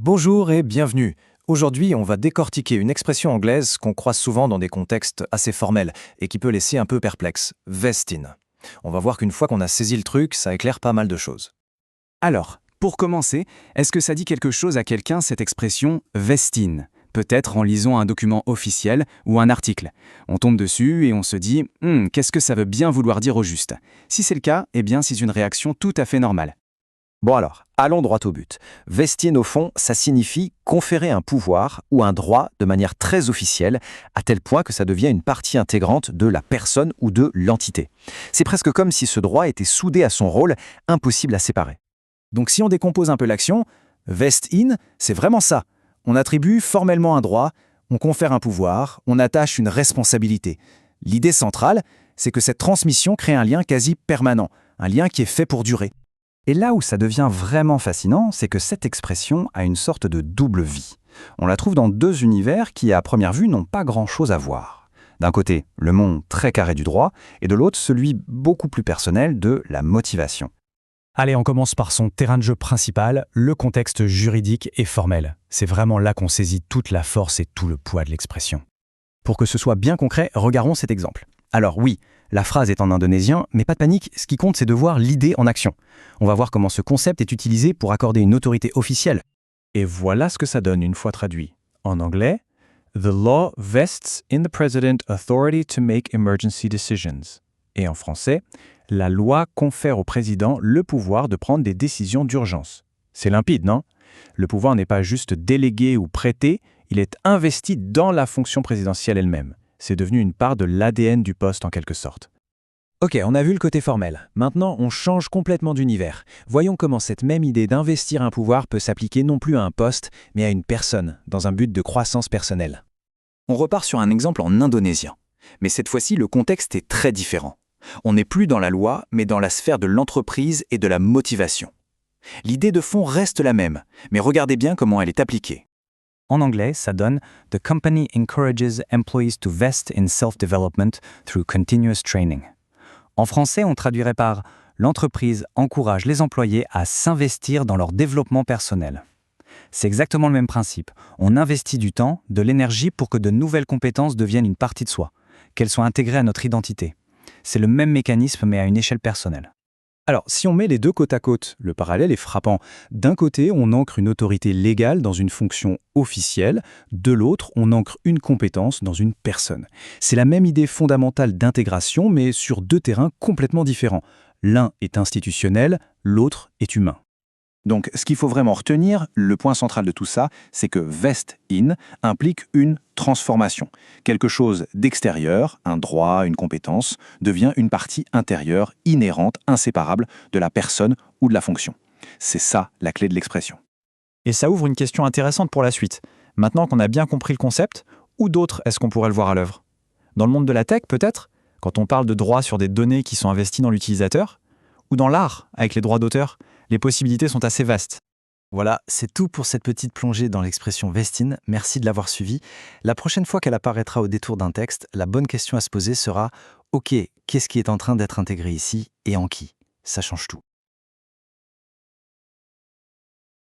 Bonjour et bienvenue. Aujourd'hui, on va décortiquer une expression anglaise qu'on croise souvent dans des contextes assez formels et qui peut laisser un peu perplexe, vest in. On va voir qu'une fois qu'on a saisi le truc, ça éclaire pas mal de choses. Alors, pour commencer, est-ce que ça dit quelque chose à quelqu'un cette expression « vest in » peut-être en lisant un document officiel ou un article. On tombe dessus et on se dit « qu'est-ce que ça veut bien vouloir dire au juste ?» Si c'est le cas, eh bien c'est une réaction tout à fait normale. Bon alors, allons droit au but. Vest in, au fond, ça signifie conférer un pouvoir ou un droit de manière très officielle, à tel point que ça devient une partie intégrante de la personne ou de l'entité. C'est presque comme si ce droit était soudé à son rôle, impossible à séparer. Donc si on décompose un peu l'action, vest in, c'est vraiment ça. On attribue formellement un droit, on confère un pouvoir, on attache une responsabilité. L'idée centrale, c'est que cette transmission crée un lien quasi permanent, un lien qui est fait pour durer. Et là où ça devient vraiment fascinant, c'est que cette expression a une sorte de double vie. On la trouve dans deux univers qui, à première vue, n'ont pas grand-chose à voir. D'un côté, le monde très carré du droit, et de l'autre, celui beaucoup plus personnel de la motivation. Allez, on commence par son terrain de jeu principal, le contexte juridique et formel. C'est vraiment là qu'on saisit toute la force et tout le poids de l'expression. Pour que ce soit bien concret, regardons cet exemple. Alors oui, la phrase est en indonésien, mais pas de panique, ce qui compte c'est de voir l'idée en action. On va voir comment ce concept est utilisé pour accorder une autorité officielle. Et voilà ce que ça donne une fois traduit. En anglais, The law vests in the president authority to make emergency decisions. Et en français, la loi confère au président le pouvoir de prendre des décisions d'urgence. C'est limpide, non? Le pouvoir n'est pas juste délégué ou prêté, il est investi dans la fonction présidentielle elle-même. C'est devenu une part de l'ADN du poste en quelque sorte. Ok, on a vu le côté formel. Maintenant, on change complètement d'univers. Voyons comment cette même idée d'investir un pouvoir peut s'appliquer non plus à un poste, mais à une personne, dans un but de croissance personnelle. On repart sur un exemple en indonésien. Mais cette fois-ci, le contexte est très différent. On n'est plus dans la loi, mais dans la sphère de l'entreprise et de la motivation. L'idée de fond reste la même, mais regardez bien comment elle est appliquée. En anglais, ça donne « The company encourages employees to vest in self-development through continuous training ». En français, on traduirait par « L'entreprise encourage les employés à s'investir dans leur développement personnel ». C'est exactement le même principe. On investit du temps, de l'énergie pour que de nouvelles compétences deviennent une partie de soi, qu'elles soient intégrées à notre identité. C'est le même mécanisme mais à une échelle personnelle. Alors, si on met les deux côte à côte, le parallèle est frappant. D'un côté, on ancre une autorité légale dans une fonction officielle, de l'autre, on ancre une compétence dans une personne. C'est la même idée fondamentale d'intégration, mais sur deux terrains complètement différents. L'un est institutionnel, l'autre est humain. Donc, ce qu'il faut vraiment retenir, le point central de tout ça, c'est que vest in implique une transformation. Quelque chose d'extérieur, un droit, une compétence, devient une partie intérieure, inhérente, inséparable de la personne ou de la fonction. C'est ça la clé de l'expression. Et ça ouvre une question intéressante pour la suite. Maintenant qu'on a bien compris le concept, où d'autres est-ce qu'on pourrait le voir à l'œuvre? Dans le monde de la tech, peut-être? Quand on parle de droits sur des données qui sont investies dans l'utilisateur? Ou dans l'art, avec les droits d'auteur? Les possibilités sont assez vastes. Voilà, c'est tout pour cette petite plongée dans l'expression vest in. Merci de l'avoir suivie. La prochaine fois qu'elle apparaîtra au détour d'un texte, la bonne question à se poser sera « Ok, qu'est-ce qui est en train d'être intégré ici et en qui ?» Ça change tout.